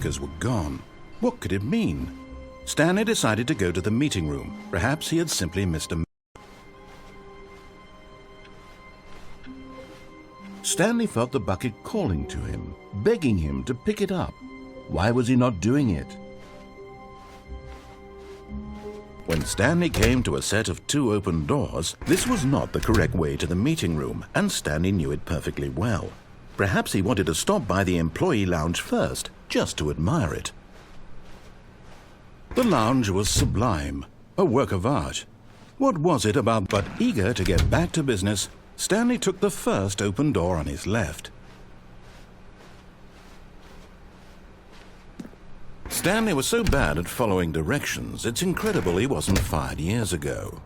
were gone. What could it mean? Stanley decided to go to the meeting room. Perhaps he had simply missed a... Stanley felt the bucket calling to him, begging him to pick it up. Why was he not doing it? When Stanley came to a set of 2 open doors, this was not the correct way to the meeting room, and Stanley knew it perfectly well. Perhaps he wanted to stop by the employee lounge first, just to admire it. The lounge was sublime, a work of art. What was it about? But eager to get back to business, Stanley took the first open door on his left. Stanley was so bad at following directions, it's incredible he wasn't fired years ago.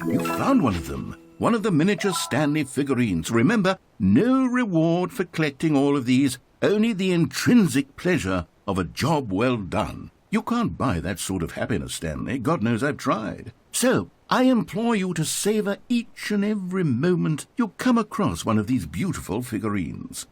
You found one of them. One of the miniature Stanley figurines. Remember, no reward for collecting all of these, only the intrinsic pleasure of a job well done. You can't buy that sort of happiness, Stanley. God knows I've tried. So, I implore you to savor each and every moment you come across one of these beautiful figurines.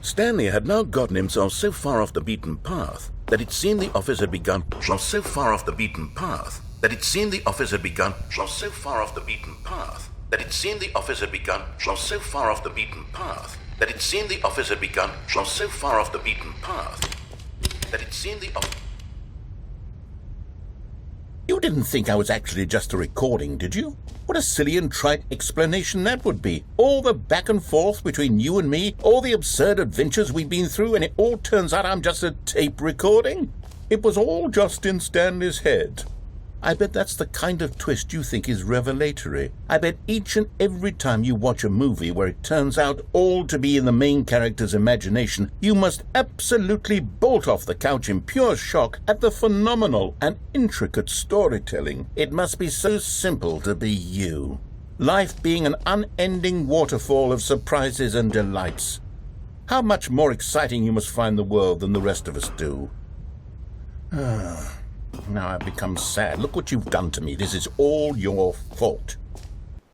Stanley had now gotten himself so far off the beaten path that it seemed the office had begun. So far off the beaten path that it seemed the office had begun. So far off the beaten path that it seemed the office had begun. So far off the beaten path that it seemed the office had begun. So far off the beaten path that it seemed the office. You didn't think I was actually just a recording, did you? What a silly and trite explanation that would be. All the back and forth between you and me, all the absurd adventures we've been through, and it all turns out I'm just a tape recording? It was all just in Stanley's head. I bet that's the kind of twist you think is revelatory. I bet each and every time you watch a movie where it turns out all to be in the main character's imagination, you must absolutely bolt off the couch in pure shock at the phenomenal and intricate storytelling. It must be so simple to be you. Life being an unending waterfall of surprises and delights. How much more exciting you must find the world than the rest of us do. Now I've become sad. Look what you've done to me. This is all your fault.